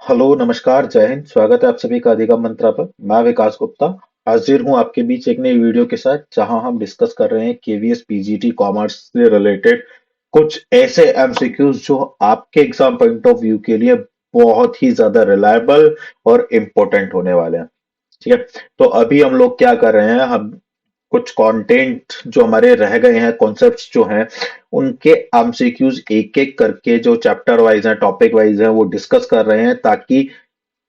Hello, नमस्कार, जय हिंद। स्वागत है आप सभी का अधिगम मंत्रा पर। मैं विकास गुप्ता हाजिर हूँ आपके बीच एक नई वीडियो के साथ, जहां हम डिस्कस कर रहे हैं केवीएस पीजीटी कॉमर्स से रिलेटेड कुछ ऐसे एमसीक्यूज जो आपके एग्जाम पॉइंट ऑफ व्यू के लिए बहुत ही ज्यादा रिलायबल और इम्पोर्टेंट होने वाले हैं। ठीक है। तो अभी हम लोग क्या कर रहे हैं, हम कुछ कंटेंट जो हमारे रह गए हैं, कॉन्सेप्ट्स जो हैं, उनके एमसीक्यूज एक एक करके जो चैप्टर वाइज हैं, टॉपिक वाइज हैं, वो डिस्कस कर रहे हैं, ताकि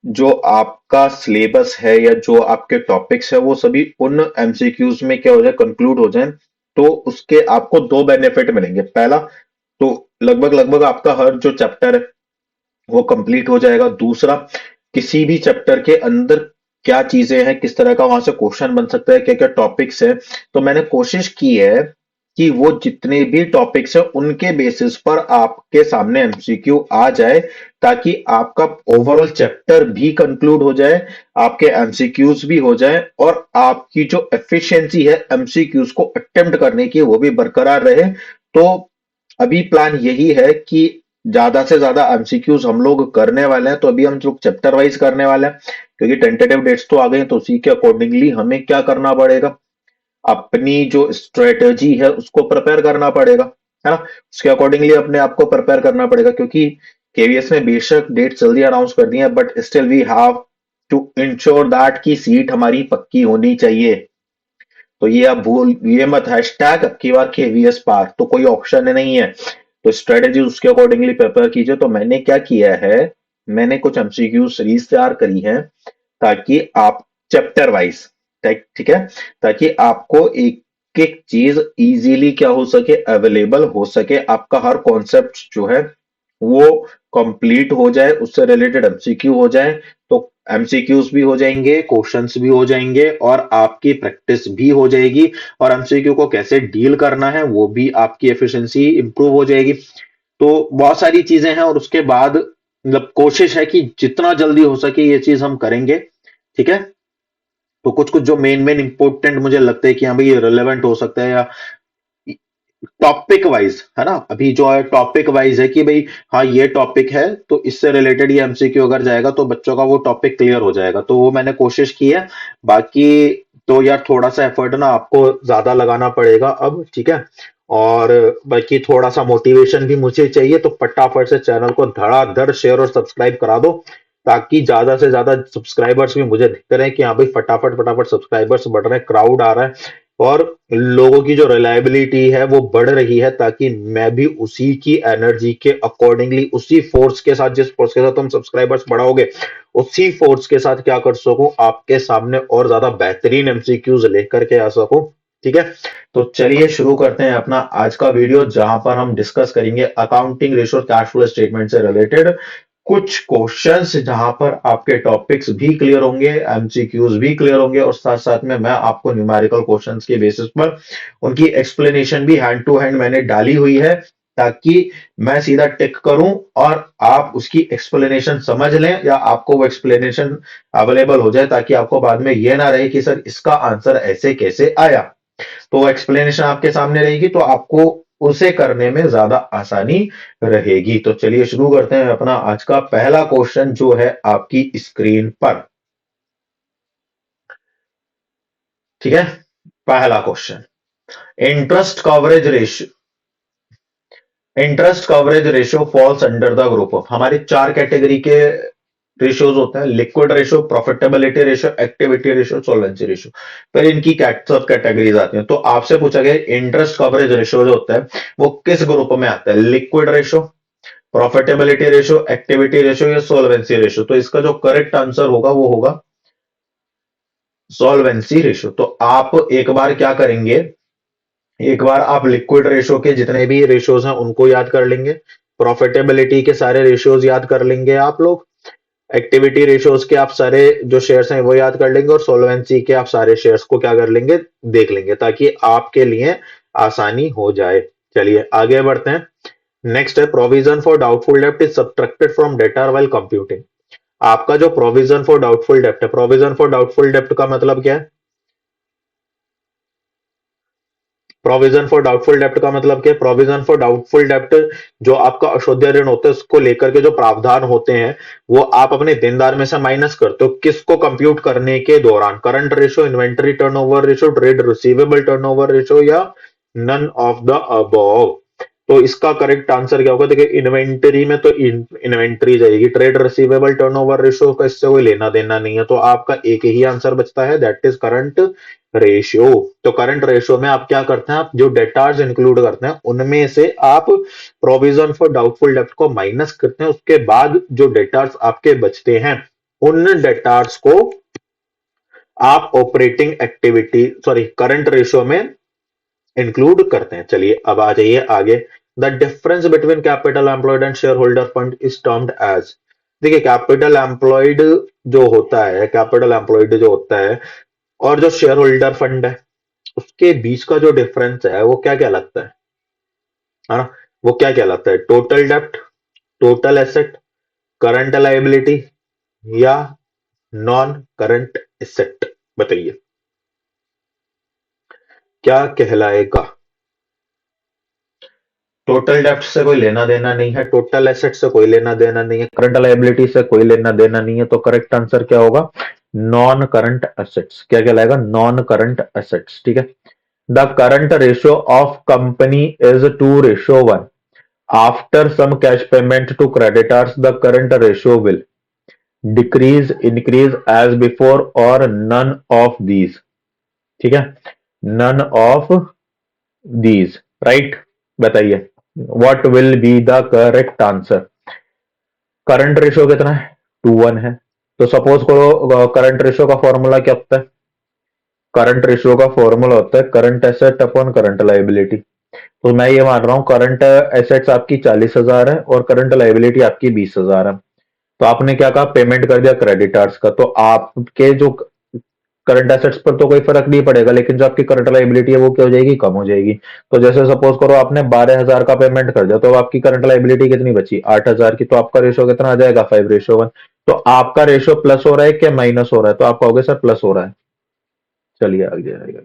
जो आपका सिलेबस है या जो आपके टॉपिक्स है वो सभी उन एमसीक्यूज में क्या हो जाए, कंक्लूड हो जाए। तो उसके आपको दो बेनिफिट मिलेंगे। पहला, तो लगभग लगभग आपका हर जो चैप्टर है वो कंप्लीट हो जाएगा। दूसरा, किसी भी चैप्टर के अंदर क्या चीजें हैं, किस तरह का वहां से क्वेश्चन बन सकता है, क्या क्या टॉपिक्स है, तो मैंने कोशिश की है कि वो जितने भी टॉपिक्स हैं उनके बेसिस पर आपके सामने एमसीक्यू आ जाए, ताकि आपका ओवरऑल चैप्टर भी कंक्लूड हो जाए, आपके एमसीक्यूज भी हो जाए, और आपकी जो एफिशिएंसी है एमसीक्यूज को अटेम्प्ट करने की वो भी बरकरार रहे। तो अभी प्लान यही है कि ज्यादा से ज्यादा एमसीक्यूज हम लोग करने वाले हैं। तो अभी हम लोग चैप्टर वाइज करने वाले हैं, क्योंकि टेंटेटिव डेट्स तो आ गए हैं, तो उसी के अकॉर्डिंगली हमें क्या करना पड़ेगा, अपनी जो स्ट्रेटेजी है उसको प्रिपेयर करना पड़ेगा, है ना। उसके अकॉर्डिंगली अपने आप को प्रिपेयर करना पड़ेगा, क्योंकि केवीएस ने बेशक डेट जल्दी अनाउंस कर दी है, but still we have to ensure that की सीट हमारी पक्की होनी चाहिए। तो ये आप भूल ये मत, हैशटैग अब की बार केवीएस पार तो कोई ऑप्शन नहीं है। तो स्ट्रेटेजी उसके अकॉर्डिंगली प्रिपेयर कीजिए। तो मैंने क्या किया है, मैंने कुछ एमसीक्यू सीरीज तैयार करी है, ताकि आप चैप्टर वाइज, ठीक है, ताकि आपको एक एक चीज इजीली क्या हो सके, अवेलेबल हो सके, आपका हर कॉन्सेप्ट जो है वो कंप्लीट हो जाए, उससे रिलेटेड एमसीक्यू हो जाए। तो एमसीक्यूज भी हो जाएंगे, क्वेश्चंस भी हो जाएंगे, और आपकी प्रैक्टिस भी हो जाएगी, और एमसीक्यू को कैसे डील करना है वो भी आपकी एफिशिएंसी इंप्रूव हो जाएगी। तो बहुत सारी चीजें हैं, और उसके बाद मतलब कोशिश है कि जितना जल्दी हो सके ये चीज हम करेंगे। ठीक है। तो कुछ कुछ जो मेन मेन इंपॉर्टेंट मुझे लगता है कि हाँ भाई ये रिलेवेंट हो सकता है, या टॉपिक वाइज, है ना, अभी जो है टॉपिक वाइज है कि भाई हाँ ये टॉपिक है तो इससे रिलेटेड ये एमसीक्यू अगर जाएगा तो बच्चों का वो टॉपिक क्लियर हो जाएगा। तो वो मैंने कोशिश की है। बाकी तो यार थोड़ा सा एफर्ट ना आपको ज्यादा लगाना पड़ेगा अब, ठीक है। और बाकी थोड़ा सा मोटिवेशन भी मुझे चाहिए, तो फटाफट से चैनल को धड़ाधड़ शेयर और सब्सक्राइब करा दो, ताकि ज्यादा से ज्यादा सब्सक्राइबर्स भी मुझे दिखते रहे कि हाँ भाई फटाफट फटाफट सब्सक्राइबर्स बढ़ रहे हैं, क्राउड आ रहा है, और लोगों की जो रिलायबिलिटी है वो बढ़ रही है, ताकि मैं भी उसी की एनर्जी के अकॉर्डिंगली, उसी फोर्स के साथ, जिस फोर्स के साथ तुम सब्सक्राइबर्स बढ़ाओगे, उसी फोर्स के साथ क्या कर सकूं, आपके सामने और ज्यादा बेहतरीन एमसीक्यूज लेकर के आ सकूं। ठीक है। तो चलिए शुरू करते हैं अपना आज का वीडियो, जहां पर हम डिस्कस करेंगे accounting ratio cash flow statement से रिलेटेड कुछ क्वेश्चंस, जहां पर आपके टॉपिक्स भी क्लियर होंगे, एमसीक्यूज भी क्लियर होंगे, और साथ साथ में मैं आपको न्यूमेरिकल क्वेश्चंस के बेसिस पर उनकी एक्सप्लेनेशन भी हैंड टू हैंड मैंने डाली हुई है, ताकि मैं सीधा टिक करूं और आप उसकी एक्सप्लेनेशन समझ लें, या आपको वो एक्सप्लेनेशन अवेलेबल हो जाए, ताकि आपको बाद में ये ना रहे कि सर इसका आंसर ऐसे कैसे आया। तो एक्सप्लेनेशन आपके सामने रहेगी, तो आपको उसे करने में ज्यादा आसानी रहेगी। तो चलिए शुरू करते हैं अपना आज का पहला क्वेश्चन, जो है आपकी स्क्रीन पर। ठीक है। पहला question, interest coverage ratio, interest coverage ratio falls under the group of, हमारे चार कैटेगरी के रेशियोज होते हैं: liquid ratio, profitability ratio, activity ratio, solvency ratio. फिर इनकी सब कैटेगरीज आती हैं। तो आपसे पूछा गया इंटरेस्ट कवरेज रेशियो जो होता है वो किस ग्रुप में आता है, liquid ratio, profitability ratio, activity ratio, या सोलवेंसी रेशियो। तो इसका जो करेक्ट आंसर होगा वो होगा सॉल्वेंसी रेशियो। तो आप एक बार क्या करेंगे, एक बार आप लिक्विड रेशियो के जितने भी रेशियोज हैं उनको याद कर लेंगे, प्रॉफिटेबिलिटी के सारे रेशियोज याद कर लेंगे आप लोग, एक्टिविटी रेशियोज के आप सारे जो शेयर्स हैं वो याद कर लेंगे, और सोलवेंसी के आप सारे शेयर्स को क्या कर लेंगे, देख लेंगे, ताकि आपके लिए आसानी हो जाए। चलिए आगे बढ़ते हैं। नेक्स्ट है प्रोविजन फॉर डाउटफुल डेप्ट is subtracted from debtor while computing. आपका जो प्रोविजन फॉर डाउटफुल डेप्ट है, प्रोविजन फॉर डाउटफुल डेप्ट का मतलब क्या है, प्रोविजन फॉर डाउटफुल डेप्ट का मतलब क्या है? प्रोविजन फॉर डाउटफुल डेप्ट जो आपका अशोध्य ऋण होता है उसको लेकर के जो प्रावधान होते हैं वो आप अपने देनदार में से माइनस करते हो। किसको कंप्यूट करने के दौरान? Current ratio, inventory turnover ratio, trade receivable turnover ratio या नन ऑफ द अबव। तो इसका करेक्ट आंसर क्या होगा? देखिए इन्वेंटरी में तो इन्वेंटरी जाएगी, ट्रेड रिसीवेबल टर्नओवर रेशियो का इससे कोई लेना देना नहीं है, तो आपका एक ही आंसर बचता है, दैट इज करंट रेशियो। तो करंट रेशियो में आप क्या करते हैं? आप जो डेटार्स इंक्लूड करते हैं उनमें से आप प्रोविजन फॉर डाउटफुल डेप्ट को माइनस करते हैं, उसके बाद जो डेटार्स आपके बचते हैं उन डेटार्स को आप operating activity sorry current ratio में इंक्लूड करते हैं। चलिए अब आ जाइए आगे। The difference between capital employed and share holder fund is termed as. देखिए कैपिटल एम्प्लॉयड जो होता है, कैपिटल एम्प्लॉयड जो होता है और जो शेयर होल्डर फंड है उसके बीच का जो डिफरेंस है वो क्या क्या लगता है ना? वो क्या क्या लगता है? टोटल डेप्ट, टोटल एसेट, करंट लायबिलिटी या नॉन करंट एसेट? बताइए क्या कहलाएगा? टोटल डेप्ट से कोई लेना देना नहीं है, टोटल एसेट से कोई लेना देना नहीं है, करंट लायबिलिटी से कोई लेना देना नहीं है, तो करेक्ट आंसर क्या होगा? Non current assets. क्या कहलाएगा? Non current assets. ठीक है। The current ratio of company is 2:1। After some cash payment to creditors the current ratio will decrease, increase, as before और नन ऑफ दीज। ठीक है, none of these, right? बताइए what will be the correct answer? Current ratio कितना है? 2:1 है। तो suppose करो current ratio का फॉर्मूला क्या होता है? करंट रेशियो का फॉर्मूला होता है current asset upon current liability. तो मैं ये मान रहा हूँ करंट एसेट्स आपकी 40,000 है और करंट लायबिलिटी आपकी 20,000 है। तो आपने क्या कहा? पेमेंट कर दिया क्रेडिटर्स का, तो आपके जो करंट एसेट्स पर तो कोई फर्क नहीं पड़ेगा, लेकिन जो आपकी करंट लायबिलिटी है वो क्या हो जाएगी? कम हो जाएगी। तो जैसे सपोज करो आपने 12,000 का पेमेंट कर दिया, तो आपकी करंट लायबिलिटी कितनी बची? 8,000 की। तो आपका रेशियो कितना आ जाएगा? 5:1। तो आपका रेशियो प्लस हो रहा है क्या माइनस हो रहा है? तो आप कहोगे सर प्लस हो रहा है। चलिए आगे आएगा।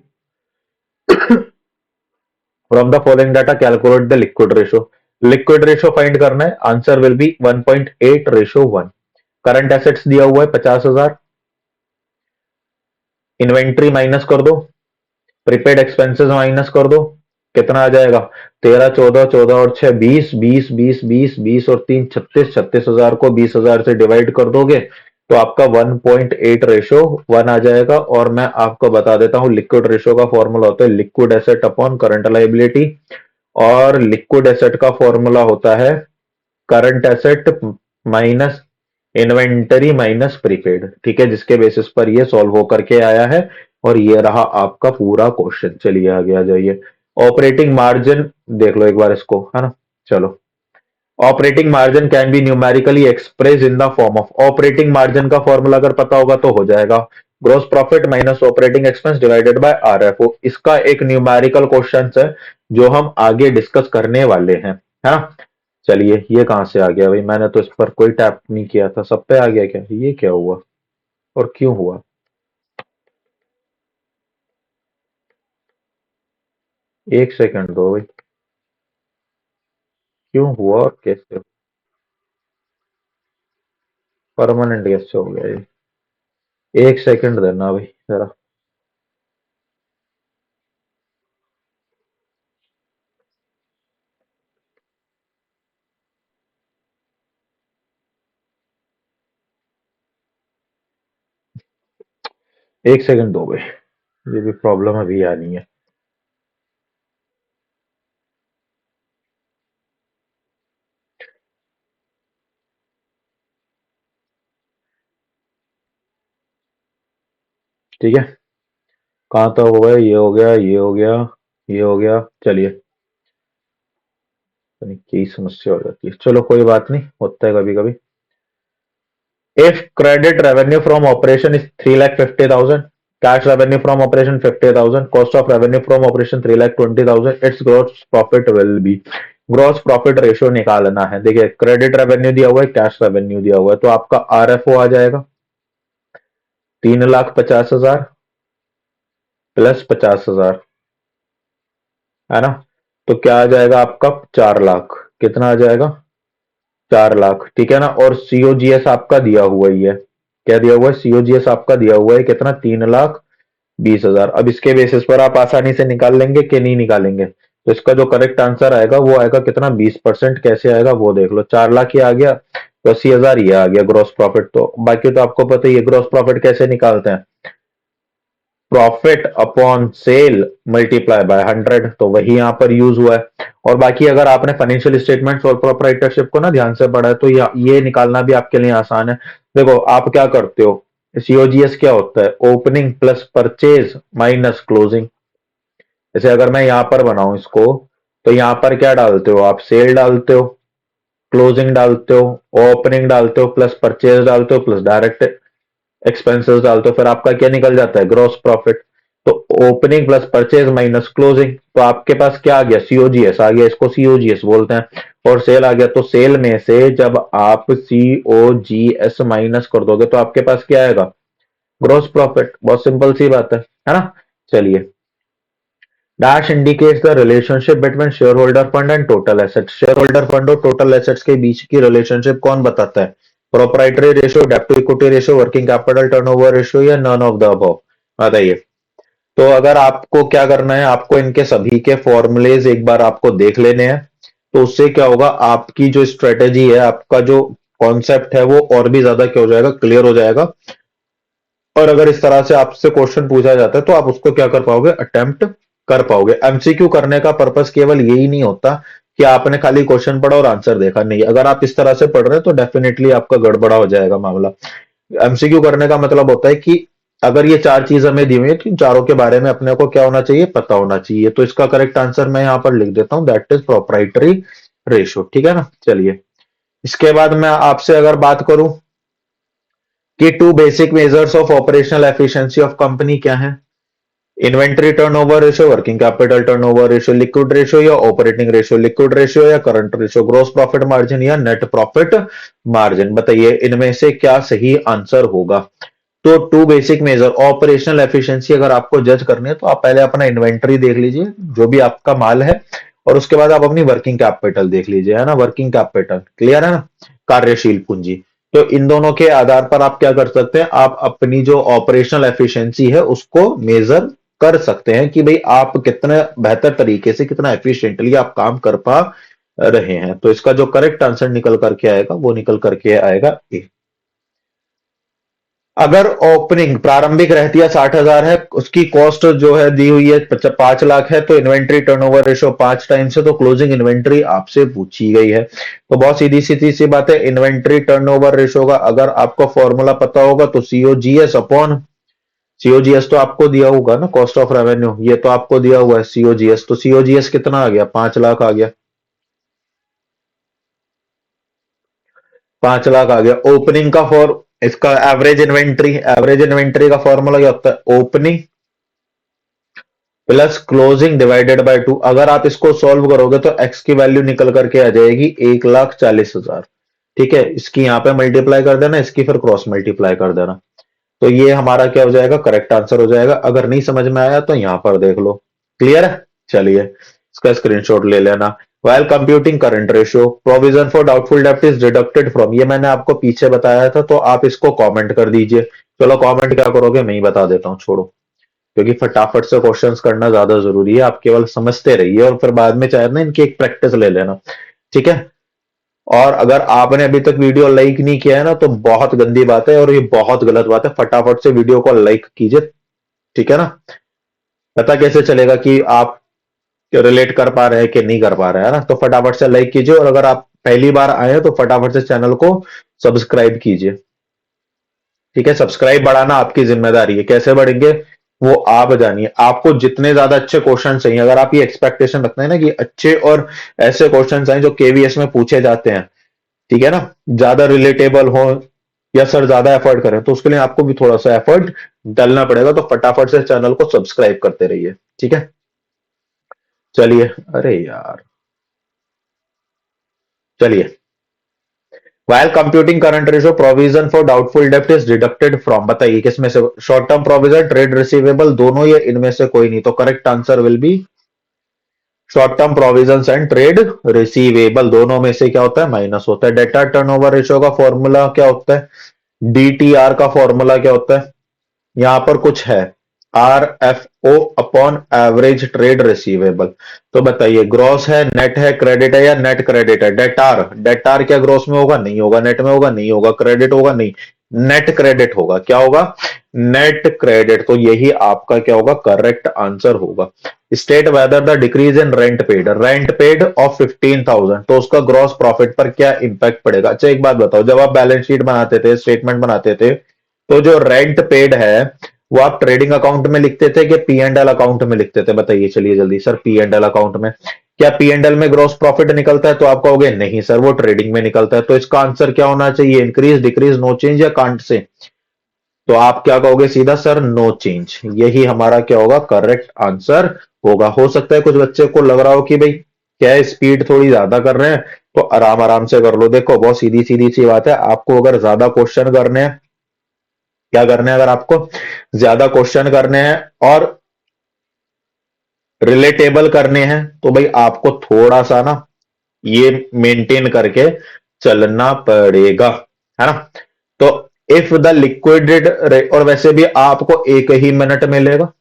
From the following data calculate the liquid ratio. Liquid ratio find करना है, answer will be 1.8:1। Current assets दिया हुआ है 50,000, इन्वेंट्री माइनस कर दो, प्रीपेड एक्सपेंसेस माइनस कर दो, कितना आ जाएगा? 13, 14, 14 और 6 20, 20, 20, 20, 20 और 3 36, 36,000 को 20,000 से डिवाइड कर दोगे तो आपका 1.8:1 आ जाएगा। और मैं आपको बता देता हूं लिक्विड रेशियो का फॉर्मूला होता है liquid asset upon current liability, और लिक्विड एसेट का फॉर्मूला होता है current asset minus inventory minus prepaid. ठीक है, जिसके बेसिस पर ये सॉल्व होकर के आया है और ये रहा आपका पूरा क्वेश्चन। चलिए आगे आ जाइए। ऑपरेटिंग मार्जिन देख लो एक बार इसको, है ना? चलो, operating margin can be numerically express in the form of. Operating margin का फॉर्मूला अगर पता होगा तो हो जाएगा gross profit minus operating expense divided by RFO. इसका एक न्यूमेरिकल क्वेश्चन है जो हम आगे डिस्कस करने वाले हैं, है ना? चलिए, ये कहां से आ गया भाई? मैंने तो इस पर कोई टैप नहीं किया था, सब पे आ गया क्या? ये क्या हुआ और क्यों हुआ? एक सेकंड दो भाई, क्यों हुआ और कैसे? परमानेंट कैसे हो गया ये? एक सेकंड देना भाई जरा। एक सेकंड दो भाई, ये भी प्रॉब्लम अभी आनी है। ठीक है, कहाँ तक हो गया? ये हो गया, ये हो गया, ये हो गया। चलिए, पता नहीं क्या समस्या हो जाती है, चलो कोई बात नहीं, होता है कभी कभी। If credit revenue from operation is 3,50,000, cash revenue from operation 50,000, cost of revenue from operation 3,20,000, its gross profit will be। Gross profit ratio निकालना है। देखिए क्रेडिट रेवेन्यू दिया हुआ है, कैश रेवेन्यू दिया हुआ है, तो आपका आरएफओ आ जाएगा 3,50,000 प्लस 50,000, है ना। तो क्या आ जाएगा आपका 4 लाख, कितना आ जाएगा 4 लाख, ठीक है ना। और सीओजीएस आपका दिया हुआ ही है, क्या दिया हुआ है, सीओजीएस आपका दिया हुआ है कितना, 3,20,000। अब इसके बेसिस पर आप आसानी से निकाल लेंगे कि नहीं निकालेंगे। तो इसका जो करेक्ट आंसर आएगा वो आएगा कितना, 20%। कैसे आएगा वो देख लो, 4 लाख ही आ गया तो 80,000 ये आ गया ग्रॉस प्रॉफिट। तो बाकी तो आपको पता ही है ग्रॉस प्रॉफिट कैसे निकालते हैं, profit upon sale multiply by 100, तो वही यहां पर यूज हुआ है। और बाकी अगर आपने फाइनेंशियल स्टेटमेंट्स और प्रोप्राइटरशिप को ना ध्यान से पढ़ा है तो ये निकालना भी आपके लिए आसान है। देखो आप क्या करते हो, सीओजीएस क्या होता है, opening plus purchase minus closing. जैसे अगर मैं यहां पर बनाऊं इसको, तो यहां पर क्या डालते हो आप, सेल डालते हो, क्लोजिंग डालते हो, ओपनिंग डालते हो, प्लस परचेज डालते हो, प्लस डायरेक्ट एक्सपेंसेस डालते हो, फिर आपका क्या निकल जाता है, ग्रॉस प्रॉफिट। तो opening plus purchase minus closing, तो आपके पास क्या आ गया, सीओजीएस आ गया, इसको सीओजीएस बोलते हैं। और सेल आ गया, तो सेल में से जब आप सीओजीएस माइनस कर दोगे तो आपके पास क्या आएगा, ग्रॉस प्रॉफिट। बहुत सिंपल सी बात है ना। चलिए, dash indicates the relationship between share holder fund and total assets. Share holder fund और टोटल एसेट्स के बीच की रिलेशनशिप कौन बताता है, प्रोप्राइटरी रेशियो, डेब्ट to equity ratio, working capital turnover ratio, या नन ऑफ द अबव, बताइए। तो अगर आपको क्या करना है, आपको इनके सभी के फॉर्मूलेज एक बार आपको देख लेने हैं। तो उससे क्या होगा, आपकी जो स्ट्रेटेजी है, आपका जो कॉन्सेप्ट है वो और भी ज्यादा क्या हो जाएगा, क्लियर हो जाएगा। और अगर इस तरह से आपसे क्वेश्चन पूछा जाता है तो आप उसको क्या कर पाओगे, अटेम्प्ट कर पाओगे। एमसीक्यू करने का पर्पस केवल यही नहीं होता कि आपने खाली क्वेश्चन पढ़ा और आंसर देखा, नहीं। अगर आप इस तरह से पढ़ रहे हैं तो डेफिनेटली आपका गड़बड़ा हो जाएगा मामला। एमसीक्यू करने का मतलब होता है कि अगर ये 4 चीज हमें दी हुई है तो इन चारों के बारे में अपने को क्या होना चाहिए, पता होना चाहिए। तो इसका करेक्ट आंसर मैं यहां पर लिख देता हूं, दैट इज प्रोप्राइटरी रेशियो, ठीक है ना। चलिए, इसके बाद मैं आपसे अगर बात करूं कि two basic measures of operational efficiency of company क्या है, inventory turnover ratio, working capital turnover ratio, liquid ratio या ऑपरेटिंग रेशियो, लिक्विड रेशियो या current ratio, gross profit margin या नेट प्रॉफिट मार्जिन, बताइए इनमें से क्या सही आंसर होगा। तो two basic measure operational efficiency अगर आपको जज करनी है तो आप पहले अपना इन्वेंट्री देख लीजिए, जो भी आपका माल है, और उसके बाद आप अपनी वर्किंग कैपिटल देख लीजिए, है ना। वर्किंग कैपिटल क्लियर है ना, कार्यशील पूंजी। तो इन दोनों के आधार पर आप क्या कर सकते हैं, आप अपनी जो ऑपरेशनल एफिशिएंसी है उसको मेजर कर सकते हैं कि भाई आप कितने बेहतर तरीके से, कितना एफिशिएंटली आप काम कर पा रहे हैं। तो इसका जो करेक्ट आंसर निकल करके आएगा वो निकल करके आएगा ए। अगर ओपनिंग प्रारंभिक रहतिया 60,000 है, उसकी कॉस्ट जो है दी हुई है 5 लाख है, तो इन्वेंट्री टर्नओवर रेशो 5 टाइम्स है, तो क्लोजिंग इन्वेंट्री आपसे पूछी गई है। तो बहुत सीधी सीधी सी बात है, इन्वेंट्री टर्नओवर रेशो का अगर आपको फॉर्मूला पता होगा तो सीओजीएस अपॉन, सीओजीएस तो आपको दिया होगा ना, कॉस्ट ऑफ रेवेन्यू, ये तो आपको दिया हुआ है सीओजीएस। तो सीओजीएस कितना आ गया, 5 लाख आ गया, 5 लाख आ गया। ओपनिंग का फॉर, इसका एवरेज इन्वेंट्री का फॉर्मूला क्या होता है, opening plus closing divided by 2। अगर आप इसको सॉल्व करोगे तो एक्स की वैल्यू निकल करके आ जाएगी 1,40,000, ठीक है। इसकी यहाँ पे मल्टीप्लाई कर देना, इसकी फिर क्रॉस मल्टीप्लाई कर देना। तो ये हमारा क्या हो जाएगा, करेक्ट आंसर हो जाएगा। अगर नहीं समझ में आया तो यहाँ पर देख लो, क्लियर है। चलिए, इसका स्क्रीनशॉट ले लेना। While computing current ratio, provision for doubtful डेब्ट इज डिडक्टेड फ्रॉम, ये मैंने आपको पीछे बताया था, तो आप इसको कमेंट कर दीजिए। चलो कमेंट क्या करोगे, मैं ही बता देता हूँ, छोड़ो, क्योंकि फटाफट से क्वेश्चंस करना ज्यादा जरूरी है। आप केवल समझते रहिए और फिर बाद में चाहे ना इनकी एक प्रैक्टिस ले लेना, ठीक है। और अगर आपने अभी तक वीडियो लाइक नहीं किया है ना तो बहुत गंदी बात है और ये बहुत गलत बात है। फटाफट से वीडियो को लाइक कीजिए, ठीक है ना। पता कैसे चलेगा कि आप रिलेट कर पा रहे हैं कि नहीं कर पा रहे हैं, ना। तो फटाफट से लाइक कीजिए, और अगर आप पहली बार आए हैं तो फटाफट से चैनल को सब्सक्राइब कीजिए, ठीक है। सब्सक्राइब बढ़ाना आपकी जिम्मेदारी है, कैसे बढ़ेंगे वो आप जानिए। आपको जितने ज्यादा अच्छे क्वेश्चन चाहिए, अगर आप ये एक्सपेक्टेशन रखते हैं ना कि अच्छे और ऐसे क्वेश्चन आए जो केवीएस में पूछे जाते हैं, ठीक है ना, ज्यादा रिलेटेबल हो, या सर ज्यादा एफर्ट करें, तो उसके लिए आपको भी थोड़ा सा एफर्ट डालना पड़ेगा। तो फटाफट से चैनल को सब्सक्राइब करते रहिए, ठीक है। चलिए, अरे यार, चलिए, while computing current ratio, provision for doubtful debt is deducted from, बताइए किसमें से, short term provision, trade receivable, दोनों, या इनमें से कोई नहीं। तो correct answer will be short term provisions and trade receivable, दोनों में से क्या होता है, माइनस होता है। डेटा टर्नओवर रेशियो का फॉर्मूला क्या होता है, डीटीआर का फॉर्मूला क्या होता है, यहां पर कुछ है, R F O upon average trade receivable. तो बताइए, ग्रॉस है, नेट है, क्रेडिट है या नेट क्रेडिट है? डेटार, डेटार क्या ग्रॉस में होगा? नहीं होगा। नेट में होगा? नहीं होगा। क्रेडिट होगा? नहीं। नेट क्रेडिट होगा। क्या होगा? Net credit. तो यही आपका क्या होगा, करेक्ट आंसर होगा। State whether the decrease in rent paid of 15,000, तो उसका ग्रॉस प्रॉफिट पर क्या इंपैक्ट पड़ेगा? अच्छा एक बात बताओ, जब आप बैलेंस शीट बनाते थे, स्टेटमेंट बनाते थे, तो जो रेंट पेड है वो आप ट्रेडिंग अकाउंट में लिखते थे कि पी एंड एल अकाउंट में लिखते थे? बताइए चलिए जल्दी। Sir P and L account में। क्या पी एंड एल में ग्रॉस प्रॉफिट निकलता है? तो आप कहोगे नहीं सर, वो ट्रेडिंग में निकलता है। तो इसका आंसर क्या होना चाहिए, इंक्रीज, डिक्रीज, नो चेंज या कांट से? तो आप क्या कहोगे सीधा, सर नो चेंज। यही हमारा क्या होगा, करेक्ट आंसर होगा। हो सकता है कुछ बच्चे को लग रहा हो कि भाई क्या है, स्पीड थोड़ी ज्यादा कर रहे हैं, तो आराम आराम से कर लो। देखो बहुत सीधी सीधी सी बात है, आपको अगर ज्यादा क्वेश्चन करने हैं, क्या करने हैं, अगर आपको ज्यादा क्वेश्चन करने हैं और रिलेटेबल करने हैं, तो भाई आपको थोड़ा सा ना ये मेंटेन करके चलना पड़ेगा, है ना? तो इफ द लिक्विडेड, और वैसे भी आपको एक ही मिनट मिलेगा,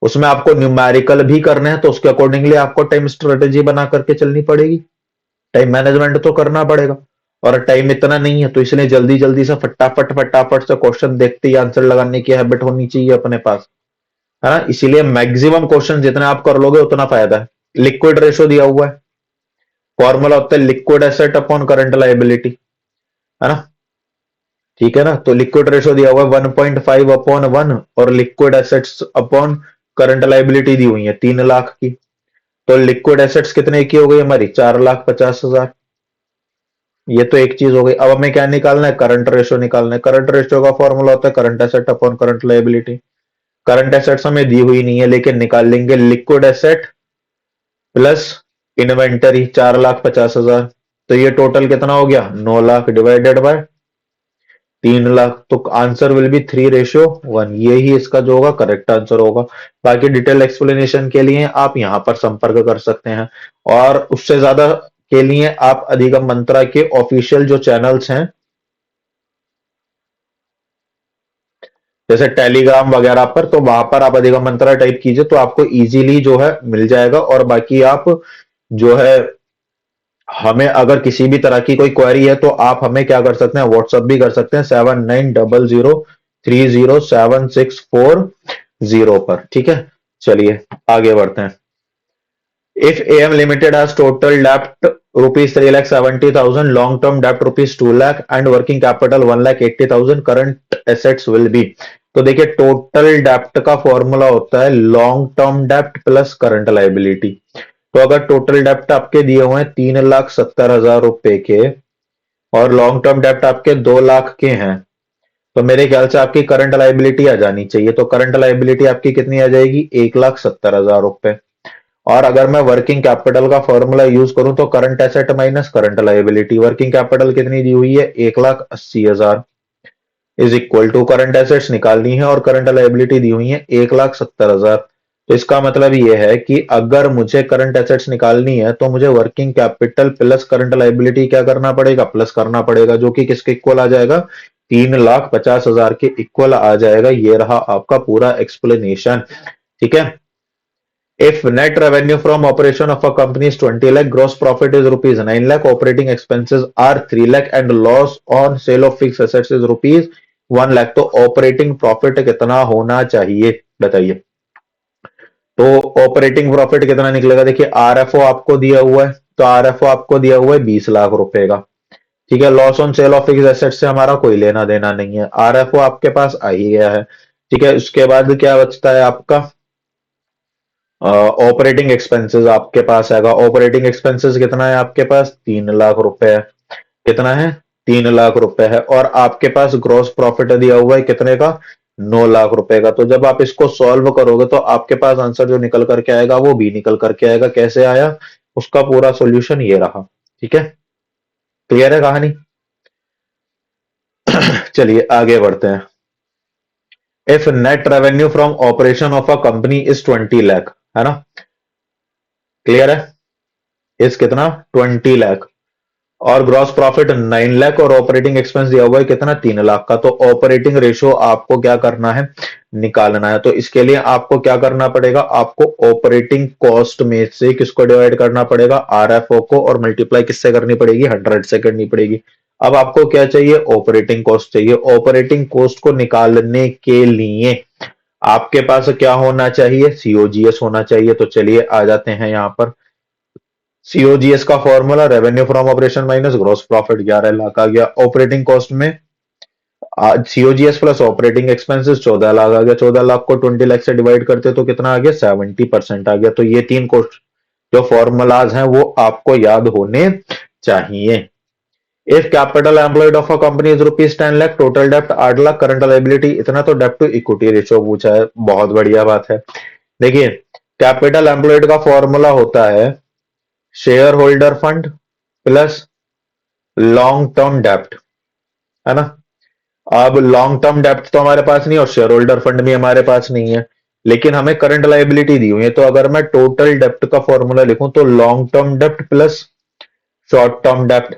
उसमें आपको न्यूमेरिकल भी करने हैं, तो उसके अकॉर्डिंगली आपको टाइम स्ट्रेटेजी बना करके चलनी पड़ेगी। टाइम मैनेजमेंट तो करना पड़ेगा, और टाइम इतना नहीं है, तो इसलिए जल्दी जल्दी से फटाफट फटाफट से क्वेश्चन देखते ही आंसर लगाने की हैबिट होनी चाहिए अपने पास, है ना? इसीलिए मैक्सिमम क्वेश्चन जितने आप कर लोगे उतना फायदा है। लिक्विड रेशो दिया हुआ है, फॉर्मूला होता है liquid asset upon current liability, है ना? ठीक है ना? तो लिक्विड रेशो दिया हुआ है 1.5 अपॉन 1, और liquid assets upon current liability दी हुई है 3 लाख की। तो लिक्विड एसेट्स कितने की हो गई हमारी, 4,50,000। ये तो एक चीज हो गई। अब हमें क्या निकालना है, करंट रेशो निकालना है। करंट रेशो का फॉर्मूला होता है current asset upon current liability. Current assets हमें दी हुई नहीं है, लेकिन निकाल लेंगे लिक्विड एसेट प्लस इन्वेंटरी 4,50,000। तो ये टोटल कितना हो गया, 9 लाख डिवाइडेड बाय 3 लाख। तो आंसर विल बी 3:1। ये ही इसका जो होगा करेक्ट आंसर होगा। बाकी डिटेल एक्सप्लेनेशन के लिए आप यहां पर संपर्क कर सकते हैं, और उससे ज्यादा के लिए आप अधिगम मंत्रा के ऑफिशियल जो चैनल्स हैं, जैसे टेलीग्राम वगैरह पर, तो वहां पर आप अधिगम मंत्रा टाइप कीजिए तो आपको इजीली जो है मिल जाएगा। और बाकी आप जो है, हमें अगर किसी भी तरह की कोई क्वेरी है तो आप हमें क्या कर सकते हैं, व्हाट्सअप भी कर सकते हैं 7900307640 पर। ठीक है, चलिए आगे बढ़ते हैं। If M limited has total डेप्ट रुपीज 3,70,000, लॉन्ग टर्म डेप्ट rupees 2 lakh and working capital 1,80,000, current assets will be. तो देखिए, टोटल डेप्ट का फॉर्मूला होता है लॉन्ग टर्म डेप्ट प्लस करंट लाइबिलिटी। तो अगर टोटल डेप्ट आपके दिए हुए हैं 3,70,000 रुपए के, और लॉन्ग टर्म डेप्ट आपके 2 लाख के हैं, तो मेरे ख्याल से आपकी करंट लाइबिलिटी आ जानी चाहिए। तो करंट लाइबिलिटी आपकी कितनी आ जाएगी, 1,70,000 रुपए। और अगर मैं वर्किंग कैपिटल का फॉर्मूला यूज करूं, तो current asset minus current liability, working capital कितनी दी हुई है, 1,80,000 is equal to current assets निकालनी है और करंट लाइबिलिटी दी हुई है 1,70,000। तो इसका मतलब ये है कि अगर मुझे करंट एसेट्स निकालनी है, तो मुझे working capital plus current liability क्या करना पड़ेगा, प्लस करना पड़ेगा, जो कि किसके इक्वल आ जाएगा, 3,50,000 के इक्वल आ जाएगा। ये रहा आपका पूरा एक्सप्लेनेशन। ठीक है। If net revenue from operation of a company is 20 lakh, gross profit is rupees 9 lakh, operating expenses are 3 lakh, and loss on sale of fixed assets is rupees 1 lakh, तो operating profit कितना होना चाहिए, बताइए? तो operating profit कितना निकलेगा, देखिए RFO आपको दिया हुआ है, तो आरएफओ आपको दिया हुआ है 20 लाख रुपए का। ठीक है, loss on sale of fix asset से हमारा कोई लेना देना नहीं है, आरएफओ आपके पास आ ही गया है। ठीक है, उसके बाद क्या बचता है आपका, ऑपरेटिंग एक्सपेंसेस आपके पास आएगा। ऑपरेटिंग एक्सपेंसेस कितना है आपके पास, 3 लाख रुपए है। कितना है, 3 लाख रुपए है। और आपके पास ग्रॉस प्रॉफिट दिया हुआ है कितने का, 9 लाख रुपए का। तो जब आप इसको सॉल्व करोगे, तो आपके पास आंसर जो निकल करके आएगा वो भी निकल करके आएगा। कैसे आया, उसका पूरा सॉल्यूशन ये रहा। ठीक है, क्लियर है कहानी? चलिए आगे बढ़ते हैं। If net revenue from operation of a company is 20 lakh, है ना? क्लियर है? इस कितना 20 लाख, और ग्रॉस प्रॉफिट 9 लाख, और ऑपरेटिंग एक्सपेंस दिया हुआ है कितना 3 लाख का। तो ऑपरेटिंग रेशियो आपको क्या करना है, निकालना है। तो इसके लिए आपको क्या करना पड़ेगा, आपको ऑपरेटिंग कॉस्ट में से किसको डिवाइड करना पड़ेगा, आरएफओ को, और मल्टीप्लाई किससे करनी पड़ेगी, 100 से करनी पड़ेगी। अब आपको क्या चाहिए, ऑपरेटिंग कॉस्ट चाहिए। ऑपरेटिंग कॉस्ट को निकालने के लिए आपके पास क्या होना चाहिए, सीओजीएस होना चाहिए। तो चलिए आ जाते हैं यहां पर। सीओजीएस का formula revenue from operation minus gross profit, 11 lakh आ गया। ऑपरेटिंग कॉस्ट में COGS plus operating expenses 14 lakh आ गया। 14 लाख को 20 लाख से डिवाइड करते तो कितना आ गया, 70% आ गया। तो ये तीन कॉस्ट जो फॉर्मूलाज हैं वो आपको याद होने चाहिए। If capital employed of a company is ₹10 lakh, total dept 8 lakh, current liability इतना, तो डेप्ट टू इक्विटी रेशियो पूछा है, बहुत बढ़िया बात है। देखिए, कैपिटल एम्प्लॉयड का फॉर्मूला होता है share holder fund plus long term डेप्ट, है ना। अब लॉन्ग टर्म डेप्ट तो हमारे पास नहीं और शेयर होल्डर फंड भी हमारे पास नहीं है, लेकिन हमें करंट लाइबिलिटी दी हुई है। तो अगर मैं टोटल डेप्ट का फॉर्मूला लिखूं तो लॉन्ग टर्म डेप्ट प्लस शॉर्ट टर्म डेप्ट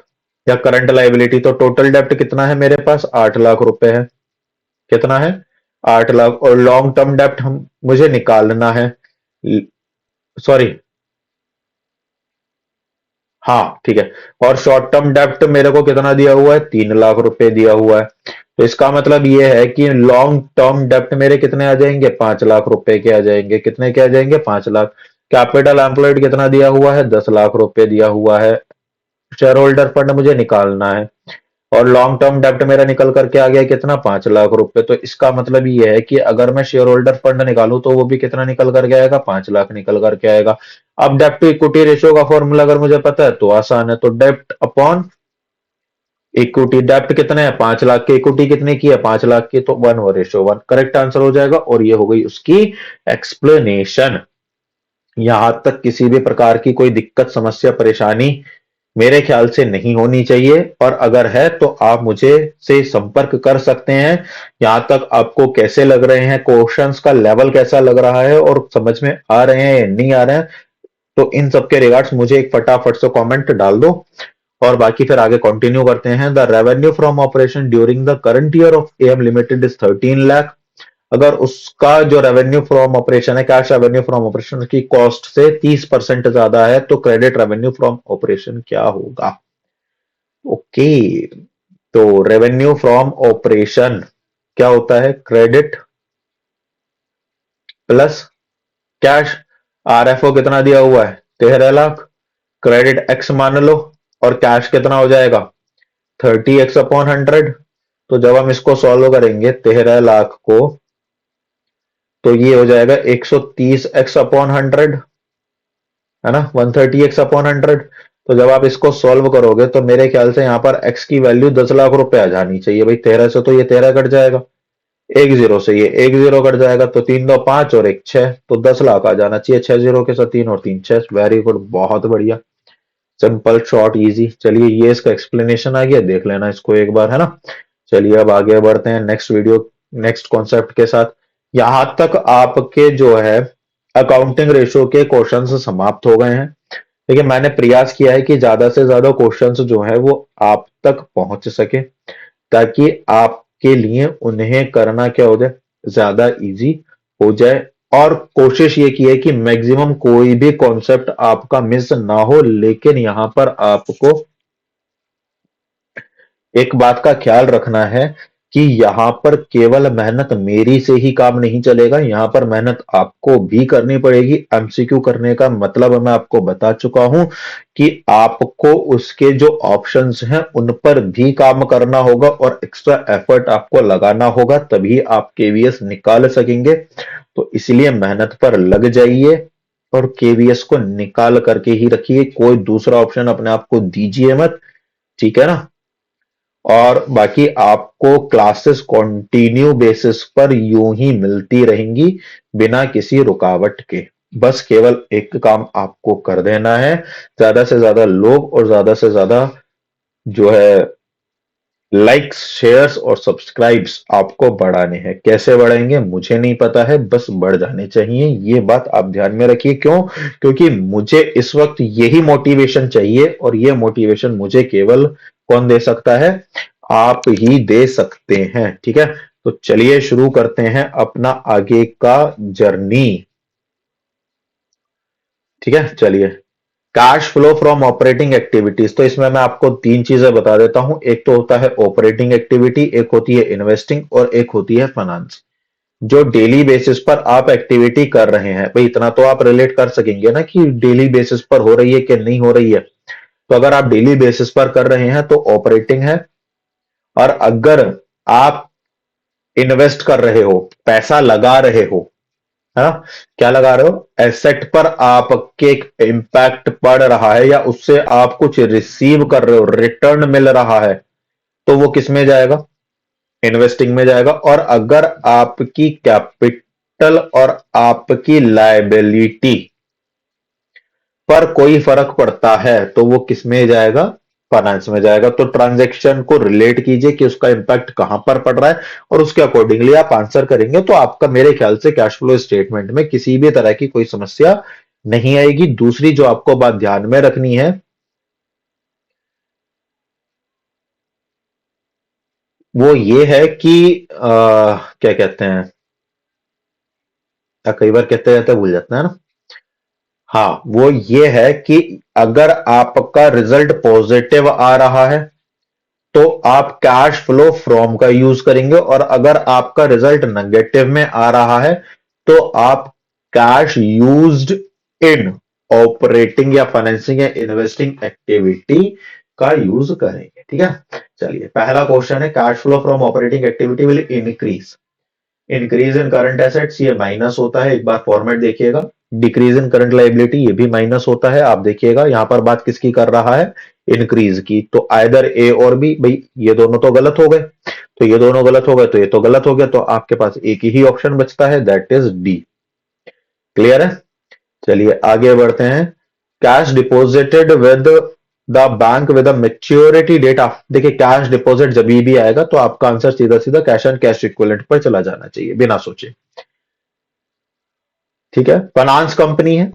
या करंट लाइबिलिटी, तो टोटल डेप्ट कितना है मेरे पास, 8 लाख रुपए है। कितना है, 8 लाख। और लॉन्ग टर्म डेप्ट हम मुझे निकालना है, सॉरी, हाँ ठीक है। और शॉर्ट टर्म डेप्ट मेरे को कितना दिया हुआ है, 3 लाख रुपए दिया हुआ है। तो इसका मतलब ये है कि लॉन्ग टर्म डेप्ट मेरे कितने आ जाएंगे, 5 लाख रुपए के आ जाएंगे। कितने के आ जाएंगे, 5 लाख। कैपिटल एम्प्लॉयड कितना दिया हुआ है, 10 लाख रुपए दिया हुआ है। शेयर होल्डर फंड मुझे निकालना है, और लॉन्ग टर्म डेप्ट मेरा निकल करके आ गया कितना, 5 लाख रुपए। तो इसका मतलब ये है कि अगर मैं शेयर होल्डर फंड निकालूं तो वो भी कितना निकल करके आएगा, 5 लाख निकल करके आएगा। अब डेप्ट टू इक्विटी रेशियो का फॉर्मूला अगर मुझे पता है तो आसान है, तो डेप्ट अपॉन इक्विटी। डेप्ट कितने हैं, 5 लाख की, इक्विटी कितने की है, 5 लाख की, तो 1/1 करेक्ट आंसर हो जाएगा। और ये हो गई उसकी एक्सप्लेनेशन। यहां तक किसी भी प्रकार की कोई दिक्कत, समस्या, परेशानी मेरे ख्याल से नहीं होनी चाहिए, और अगर है तो आप मुझे से संपर्क कर सकते हैं। यहां तक आपको कैसे लग रहे हैं क्वेश्चंस, का लेवल कैसा लग रहा है, और समझ में आ रहे हैं या नहीं आ रहे हैं, तो इन सब के रिगार्ड्स मुझे एक फटाफट से कमेंट डाल दो। और बाकी फिर आगे कंटिन्यू करते हैं। The revenue from operation during the current year of M limited is 13 lakh. अगर उसका जो रेवेन्यू फ्रॉम ऑपरेशन है, कैश रेवेन्यू फ्रॉम ऑपरेशन की कॉस्ट से 30% ज्यादा है, तो क्रेडिट रेवेन्यू फ्रॉम ऑपरेशन क्या होगा। ओके, तो रेवेन्यू फ्रॉम ऑपरेशन क्या होता है, क्रेडिट प्लस कैश। आरएफओ कितना दिया हुआ है, 13 लाख। क्रेडिट एक्स मान लो, और कैश कितना हो जाएगा, 30x/100। तो जब हम इसको सॉल्व करेंगे 13 लाख को, तो ये हो जाएगा 130x/100, है ना, 130x/100। तो जब आप इसको सॉल्व करोगे तो मेरे ख्याल से यहाँ पर x की वैल्यू 10 लाख रुपए आ जानी चाहिए भाई। 13 से तो ये 13 कट जाएगा, एक जीरो से ये एक जीरो कट जाएगा, तो 3 2 5 और 1 6, तो 10 लाख आ जाना चाहिए। 6 जीरो के साथ 3 और 3 6, वेरी गुड, बहुत बढ़िया, सिंपल शॉर्ट इजी। चलिए, ये इसका एक्सप्लेनेशन आ गया, देख लेना इसको एक बार, है ना। चलिए अब आगे बढ़ते हैं नेक्स्ट वीडियो, नेक्स्ट कॉन्सेप्ट के साथ। यहां तक आपके जो है अकाउंटिंग रेशियो के क्वेश्चंस समाप्त हो गए हैं। देखिए, मैंने प्रयास किया है कि ज्यादा से ज्यादा क्वेश्चंस जो है वो आप तक पहुंच सके, ताकि आपके लिए उन्हें करना क्या हो जाए, ज्यादा इजी हो जाए। और कोशिश ये की है कि मैक्सिमम कोई भी कॉन्सेप्ट आपका मिस ना हो, लेकिन यहां पर आपको एक बात का ख्याल रखना है कि यहां पर केवल मेहनत मेरी से ही काम नहीं चलेगा, यहां पर मेहनत आपको भी करनी पड़ेगी। एमसीक्यू करने का मतलब मैं आपको बता चुका हूं कि आपको उसके जो ऑप्शंस हैं उन पर भी काम करना होगा, और एक्स्ट्रा एफर्ट आपको लगाना होगा, तभी आप केवीएस निकाल सकेंगे। तो इसलिए मेहनत पर लग जाइए, और केवीएस को निकाल करके ही रखिए, कोई दूसरा ऑप्शन अपने आप को दीजिए मत, ठीक है ना। और बाकी आपको क्लासेस कंटिन्यू बेसिस पर यूं ही मिलती रहेंगी, बिना किसी रुकावट के। बस केवल एक काम आपको कर देना है, ज्यादा से ज्यादा लोग और ज्यादा से ज्यादा जो है लाइक्स, शेयर्स और सब्सक्राइब्स आपको बढ़ाने हैं। कैसे बढ़ाएंगे मुझे नहीं पता है, बस बढ़ जाने चाहिए। ये बात आप ध्यान में रखिए। क्यों? क्योंकि मुझे इस वक्त यही मोटिवेशन चाहिए, और ये मोटिवेशन मुझे केवल कौन दे सकता है? आप ही दे सकते हैं। ठीक है, तो चलिए शुरू करते हैं अपना आगे का जर्नी। ठीक है, चलिए। Cash flow from operating activities, तो इसमें मैं आपको तीन चीजें बता देता हूं। एक तो होता है ऑपरेटिंग एक्टिविटी, एक होती है इन्वेस्टिंग, और एक होती है फाइनेंस। जो डेली बेसिस पर आप एक्टिविटी कर रहे हैं, भाई इतना तो आप रिलेट कर सकेंगे ना कि डेली बेसिस पर हो रही है कि नहीं हो रही है। तो अगर आप डेली बेसिस पर कर रहे हैं तो ऑपरेटिंग है, और अगर आप इन्वेस्ट कर रहे हो, पैसा लगा रहे हो, है ना, क्या लगा रहे हो? एसेट पर आपके इम्पैक्ट पड़ रहा है, या उससे आप कुछ रिसीव कर रहे हो, रिटर्न मिल रहा है, तो वो किस में जाएगा? इन्वेस्टिंग में जाएगा। और अगर आपकी कैपिटल और आपकी लायबिलिटी पर कोई फर्क पड़ता है तो वो किस में जाएगा? फाइनेंस में जाएगा। तो ट्रांजैक्शन को रिलेट कीजिए कि उसका इंपैक्ट कहां पर पड़ रहा है, और उसके अकॉर्डिंगली आप आंसर करेंगे तो आपका मेरे ख्याल से कैश फ्लो स्टेटमेंट में किसी भी तरह की कोई समस्या नहीं आएगी। दूसरी जो आपको बात ध्यान में रखनी है वो ये है कि क्या कहते हैं, कई बार कहते रहते भूल जाते हैं ना। हाँ, वो ये है कि अगर आपका रिजल्ट पॉजिटिव आ रहा है तो आप कैश फ्लो फ्रॉम का यूज करेंगे, और अगर आपका रिजल्ट नेगेटिव में आ रहा है तो आप कैश यूज्ड इन ऑपरेटिंग या फाइनेंसिंग या इन्वेस्टिंग एक्टिविटी का यूज करेंगे। ठीक है, चलिए पहला क्वेश्चन है, cash flow from operating activity will increase. Increase in current assets ये माइनस होता है, एक बार फॉर्मेट देखिएगा। डिक्रीज इन करंट लाइबिलिटी ये भी माइनस होता है, आप देखिएगा यहां पर बात किसकी कर रहा है? इंक्रीज की। तो आइदर ए और बी, भाई ये दोनों तो गलत हो गए, तो ये दोनों गलत हो गए, तो ये तो गलत हो गया, तो आपके पास एक ही ऑप्शन बचता है, दैट इज डी। क्लियर है? चलिए आगे बढ़ते हैं। Cash deposited with the bank with maturity date of, देखिए कैश डिपॉजिट जब भी आएगा तो आपका आंसर सीधा सीधा कैश एंड कैश इक्विवेलेंट पर चला जाना चाहिए बिना सोचे। ठीक है, फाइनेंस कंपनी है,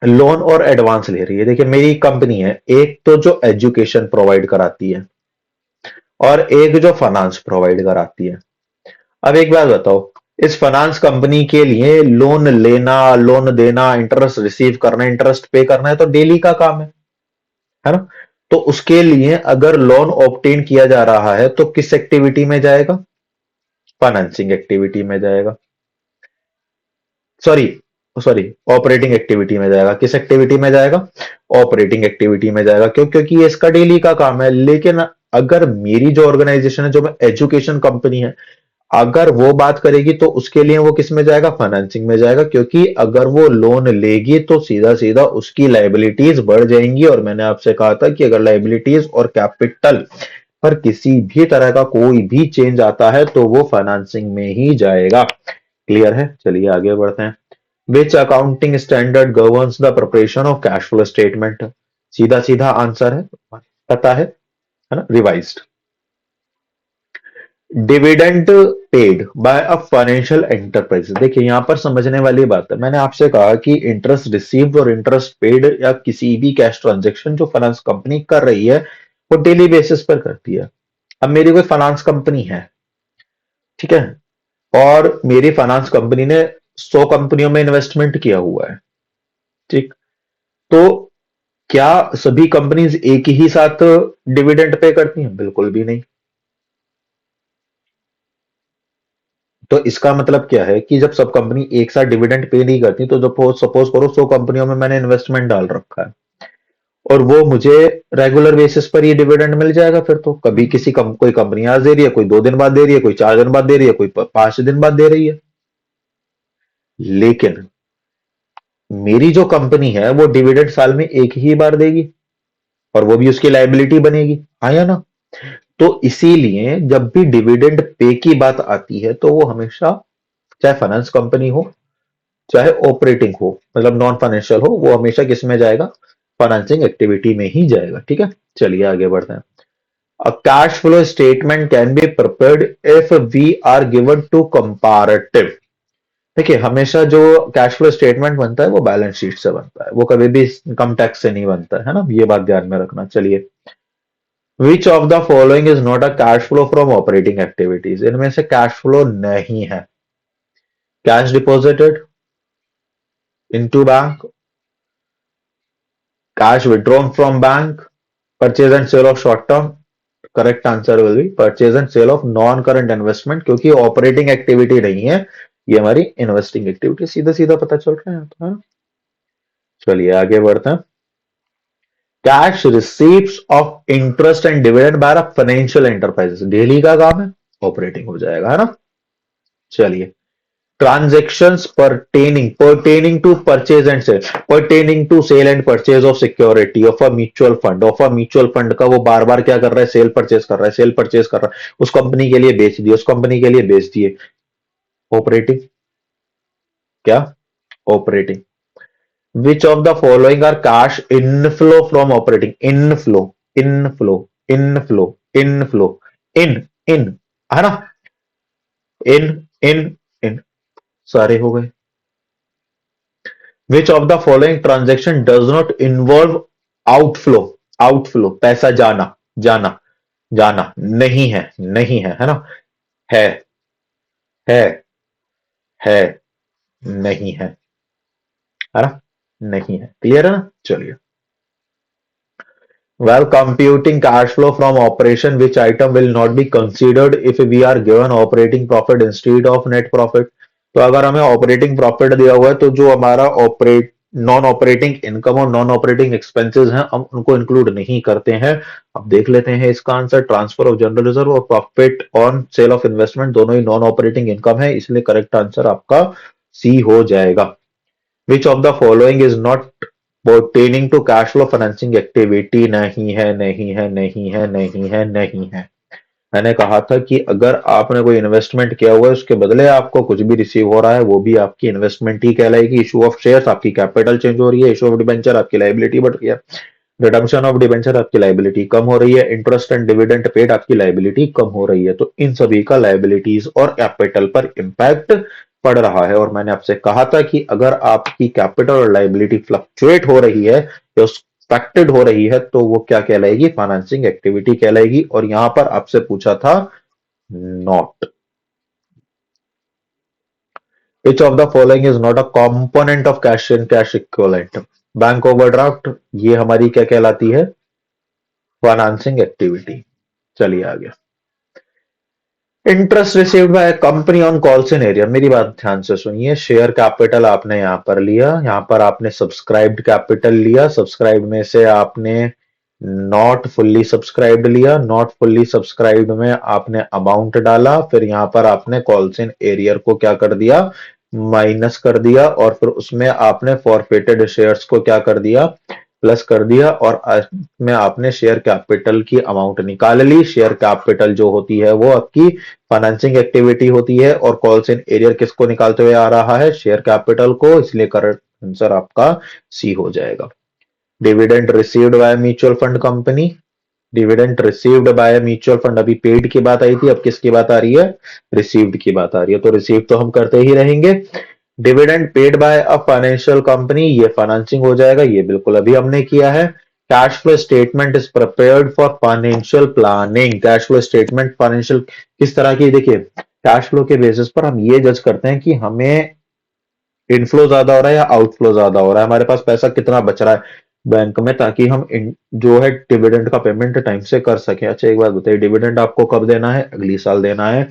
लोन और एडवांस ले रही है। देखिए मेरी कंपनी है, एक तो जो एजुकेशन प्रोवाइड कराती है, और एक जो फाइनेंस प्रोवाइड कराती है। अब एक बात बताओ, इस फाइनेंस कंपनी के लिए लोन लेना, लोन देना, इंटरेस्ट रिसीव करना, इंटरेस्ट पे करना है तो डेली का काम है ना? तो उसके लिए अगर लोन ऑब्टेन किया जा रहा है तो किस एक्टिविटी में जाएगा? फाइनेंसिंग एक्टिविटी में जाएगा। सॉरी, सॉरी, ऑपरेटिंग एक्टिविटी में जाएगा। किस एक्टिविटी में जाएगा? ऑपरेटिंग एक्टिविटी में जाएगा। क्यों? क्योंकि ये इसका डेली का काम है। लेकिन अगर मेरी जो ऑर्गेनाइजेशन है, जो मैं एजुकेशन कंपनी है, अगर वो बात करेगी तो उसके लिए वो किस में जाएगा? फाइनेंसिंग में जाएगा। क्योंकि अगर वो लोन लेगी तो सीधा सीधा उसकी लाइबिलिटीज बढ़ जाएंगी, और मैंने आपसे कहा था कि अगर लाइबिलिटीज और कैपिटल पर किसी भी तरह का कोई भी चेंज आता है तो वो फाइनेंसिंग में ही जाएगा। क्लियर है? चलिए आगे बढ़ते हैं। Which accounting standard governs the preparation of cash flow statement? सीधा सीधा आंसर है, पता है ना, revised. Dividend paid by a financial enterprise, देखिए यहां पर समझने वाली बात है। मैंने आपसे कहा कि इंटरेस्ट रिसीव्ड और इंटरेस्ट पेड या किसी भी कैश ट्रांजैक्शन जो फाइनेंस कंपनी कर रही है वो डेली बेसिस पर करती है। अब मेरी कोई फाइनेंस कंपनी है, ठीक है, और मेरी फाइनेंस कंपनी ने 100 कंपनियों में इन्वेस्टमेंट किया हुआ है, ठीक, तो क्या सभी कंपनीज एक ही साथ डिविडेंड पे करती हैं? बिल्कुल भी नहीं। तो इसका मतलब क्या है कि जब सब कंपनी एक साथ डिविडेंड पे नहीं करती, तो जब सपोज करो 100 कंपनियों में मैंने इन्वेस्टमेंट डाल रखा है, और वो मुझे रेगुलर बेसिस पर ये डिविडेंड मिल जाएगा, फिर तो कभी कोई कंपनी आज दे रही है, कोई 2 दिन बाद दे रही है, कोई 4 दिन बाद दे रही है, कोई 5 दिन बाद दे रही है। लेकिन मेरी जो कंपनी है वो डिविडेंड साल में एक ही बार देगी, और वो भी उसकी लायबिलिटी बनेगी, हाँ या ना? तो इसीलिए जब भी डिविडेंड पे की बात आती है तो वो हमेशा, चाहे फाइनेंस कंपनी हो चाहे ऑपरेटिंग हो, मतलब नॉन फाइनेंशियल हो, वो हमेशा किस में जाएगा? फाइनेंसिंग एक्टिविटी में ही जाएगा। ठीक है, चलिए आगे बढ़ते हैं। A cash flow statement can be prepared if we are given to comparative. देखिए हमेशा जो कैश फ्लो स्टेटमेंट बनता है वो बैलेंस शीट से बनता है, वो कभी भी इनकम टैक्स से नहीं बनता है ना, ये बात ध्यान में रखना। चलिए, विच of the following is not a cash flow from operating activities, इनमें से कैश फ्लो नहीं है। Cash deposited into bank, cash withdrawn from bank, purchase and sale of short term. Correct answer will be purchase and sale of non-current investment, क्योंकि operating activity नहीं है, ये हमारी investing activity. सीधा सीधा पता चल रहा है तो, हाँ? चलिए आगे बढ़ते हैं। Cash receipts of interest and dividend by financial enterprises, daily का काम है, ऑपरेटिंग हो जाएगा, है ना। चलिए, transactions pertaining to purchase and sale, pertaining to sale and purchase of security of a mutual fund का वो बार बार क्या कर रहा है, सेल परचेज कर रहा है, सेल परचेज कर रहा है, उस कंपनी के लिए बेच दिए, उस कंपनी के लिए बेच दिए, ऑपरेटिंग। क्या operating. Which of the following are cash inflow from operating, inflow inflow inflow inflow, in in है ना, इन इन इन सारे हो गए। Which of the following transaction does not involve outflow, outflow पैसा जाना, जाना जाना, नहीं है, नहीं है ना, है है है, नहीं है ना, नहीं है। क्लियर है ना। चलिए, while computing cash flow from operation, which item will not be considered if we are given operating profit instead of net profit? तो अगर हमें ऑपरेटिंग प्रॉफिट दिया हुआ है तो जो हमारा ऑपरेट नॉन ऑपरेटिंग इनकम और नॉन ऑपरेटिंग एक्सपेंसेस हैं हम उनको इंक्लूड नहीं करते हैं। अब देख लेते हैं इसका answer. Transfer of general reserve और profit on sale of investment दोनों ही नॉन ऑपरेटिंग इनकम है, इसलिए करेक्ट आंसर आपका सी हो जाएगा। Which of the following is not pertaining to cash flow financing activity, नहीं है नहीं है नहीं है नहीं है नहीं है। मैंने कहा था कि अगर आपने कोई इन्वेस्टमेंट किया हुआ है उसके बदले आपको कुछ भी रिसीव हो रहा है वो भी आपकी इन्वेस्टमेंट ही कहलाएगी। इशू ऑफ शेयर्स आपकी कैपिटल चेंज हो रही है, इशू ऑफ डिबेंचर आपकी लाइबिलिटी बढ़ रही है, रिडम्पशन ऑफ डिबेंचर आपकी लाइबिलिटी कम हो रही है, इंटरेस्ट एंड डिविडेंड पेड आपकी लाइबिलिटी कम हो रही है। तो इन सभी का लाइबिलिटीज और कैपिटल पर इंपैक्ट पड़ रहा है। और मैंने आपसे कहा था कि अगर आपकी कैपिटल और लाइबिलिटी फ्लक्चुएट हो रही है या एक्सपेक्टेड हो रही है तो वो क्या कहलाएगी, फाइनेंसिंग एक्टिविटी कहलाएगी। और यहां पर आपसे पूछा था not. Which of the following is not a component of cash and cash equivalent? Bank overdraft ये हमारी क्या कहलाती है, फाइनेंसिंग एक्टिविटी। चलिए आगे। Interest received by company on calls in area, मेरी बात ध्यान से सुनिए। शेयर कैपिटल आपने यहां पर लिया, यहां पर आपने सब्सक्राइब्ड कैपिटल लिया, सब्सक्राइब्ड में से आपने नॉट फुल्ली सब्सक्राइब्ड लिया, नॉट फुल्ली सब्सक्राइब्ड में आपने अमाउंट डाला, फिर यहां पर आपने कॉल्स इन एरियर को क्या कर दिया, माइनस कर दिया, और फिर उसमें आपने फॉरफिटेड शेयर्स को क्या कर दिया, प्लस कर दिया, और में आपने शेयर कैपिटल की अमाउंट निकाल ली। शेयर कैपिटल जो होती है वो आपकी फाइनेंसिंग एक्टिविटी होती है, और कॉल्स इन एरियर किसको निकालते हुए आ रहा है, शेयर कैपिटल को, इसलिए करेक्ट आंसर आपका सी हो जाएगा। Dividend received by mutual fund company, dividend received by mutual fund, अभी पेड की बात आई थी, अब किसकी बात आ रही है, रिसीव्ड की बात आ रही है, तो रिसीव तो हम करते ही रहेंगे। Dividend paid by a financial company, ये फाइनेंसिंग हो जाएगा, ये बिल्कुल अभी हमने किया है। Cash flow statement is prepared for financial planning, cash flow statement financial किस तरह की, देखिए कैश फ्लो के बेसिस पर हम ये जज करते हैं कि हमें इनफ्लो ज्यादा हो रहा है या आउटफ्लो ज्यादा हो रहा है, हमारे पास पैसा कितना बच रहा है बैंक में, ताकि हम जो है डिविडेंड का पेमेंट टाइम से कर सके। अच्छा एक बात बताइए, डिविडेंड आपको कब देना है, अगली साल देना है,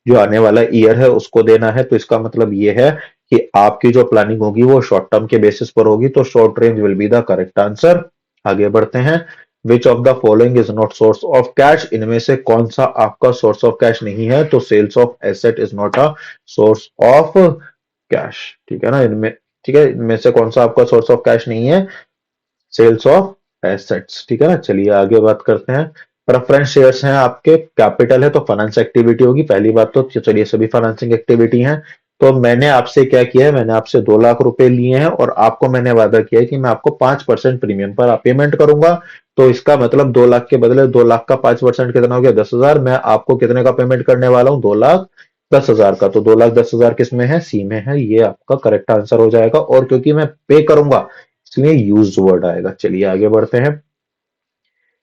जो आने वाला ईयर है उसको देना है। तो इसका मतलब ये है कि आपकी जो प्लानिंग होगी वो शॉर्ट टर्म के बेसिस पर होगी, तो short range will be the correct answer. आगे बढ़ते हैं। विच of the following is not source of cash, इनमें से कौन सा आपका सोर्स ऑफ कैश नहीं है, तो sales of asset is not a source of cash, ठीक है ना, इनमें, ठीक है, इनमें से कौन सा आपका सोर्स ऑफ कैश नहीं है, सेल्स ऑफ एसेट्स, ठीक है ना। चलिए आगे बात करते हैं। प्रेफरेंस शेयर्स हैं आपके, कैपिटल है तो फाइनेंस एक्टिविटी होगी, पहली बात तो चलिए सभी फाइनेंसिंग एक्टिविटी हैं। तो मैंने आपसे क्या किया है, मैंने आपसे 2 लाख रुपए लिए हैं और आपको मैंने वादा किया है कि मैं आपको 5% प्रीमियम पर पेमेंट करूंगा। तो इसका मतलब 2 लाख के बदले 2 लाख का 5% कितना हो गया? 10,000। मैं आपको कितने का पेमेंट करने वाला हूं? 2,10,000 का। तो 2,10,000 किस में है? सी में है। ये आपका करेक्ट आंसर हो जाएगा। और क्योंकि मैं पे करूंगा इसलिए यूज्ड वर्ड आएगा। चलिए आगे बढ़ते हैं।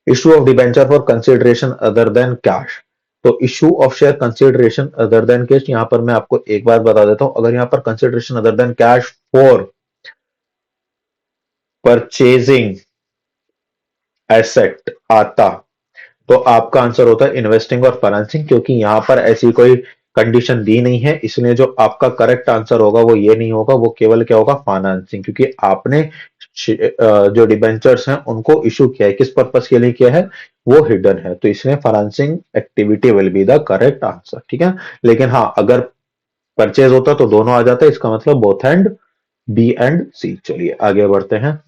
Issue of debenture for consideration other than cash. तो issue of share consideration other than cash, यहां पर मैं आपको एक बात बता देता हूं। अगर यहां पर consideration other than cash for purchasing asset आता तो आपका आंसर होता है इन्वेस्टिंग और फाइनेंसिंग, क्योंकि यहां पर ऐसी कोई कंडीशन दी नहीं है। इसलिए जो आपका करेक्ट आंसर होगा वो ये नहीं होगा, वो केवल क्या होगा? फाइनेंसिंग, क्योंकि आपने जो डिबेंचर्स हैं उनको इशू किया है, किस पर्पस के लिए किया है वो हिडन है। तो इसमें financing activity will be the correct answer. ठीक है। लेकिन हाँ, अगर परचेज होता तो दोनों आ जाता है। इसका मतलब बोथ एंड बी एंड सी। चलिए आगे बढ़ते हैं।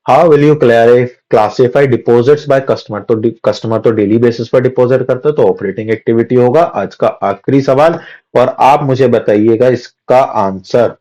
How will you classify deposits by customer? तो कस्टमर तो डेली बेसिस पर डिपॉजिट करते हैं, तो ऑपरेटिंग एक्टिविटी होगा। आज का आखिरी सवाल, और आप मुझे बताइएगा इसका आंसर।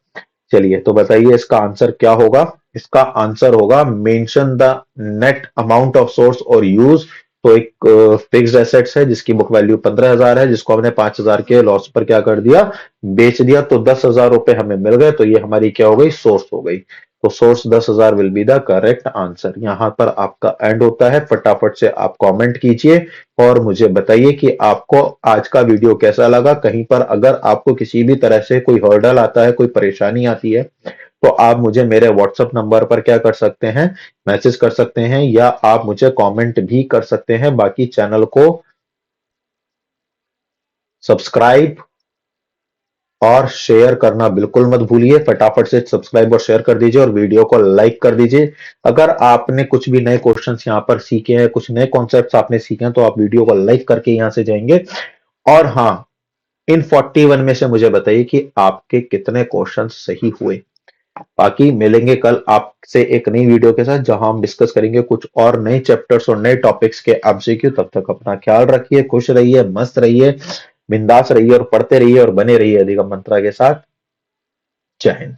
चलिए तो बताइए इसका आंसर क्या होगा? इसका आंसर होगा mention the net amount of source और यूज। तो एक फिक्स्ड एसेट्स है जिसकी बुक वैल्यू 15,000 है, जिसको हमने 5,000 के लॉस पर क्या कर दिया? बेच दिया। तो 10,000 रुपए हमें मिल गए। तो ये हमारी क्या हो गई? सोर्स हो गई। तो source 10,000 will be the correct answer. यहां पर आपका एंड होता है। फटाफट से आप कमेंट कीजिए और मुझे बताइए कि आपको आज का वीडियो कैसा लगा। कहीं पर अगर आपको किसी भी तरह से कोई हर्डल आता है, कोई परेशानी आती है, तो आप मुझे मेरे व्हाट्सएप नंबर पर क्या कर सकते हैं? मैसेज कर सकते हैं, या आप मुझे कमेंट भी कर सकते हैं। बाकी चैनल को सब्सक्राइब और शेयर करना बिल्कुल मत भूलिए। फटाफट से सब्सक्राइब और शेयर कर दीजिए और वीडियो को लाइक कर दीजिए। अगर आपने कुछ भी नए क्वेश्चंस यहां पर सीखे हैं, कुछ नए कॉन्सेप्ट्स आपने सीखे हैं, तो आप वीडियो को लाइक करके यहां से जाएंगे। और हाँ, इन 41 में से मुझे बताइए कि आपके कितने क्वेश्चन सही हुए। बाकी मिलेंगे कल आपसे एक नई वीडियो के साथ, जहां हम डिस्कस करेंगे कुछ और नए चैप्टर्स और नए टॉपिक्स के एमसीक्यू। तब तक अपना ख्याल रखिए, खुश रहिए, मस्त रहिए, बिंदास रहिए और पढ़ते रहिए और बने रहिए अधिगम मंत्रा के साथ। जय हिंद।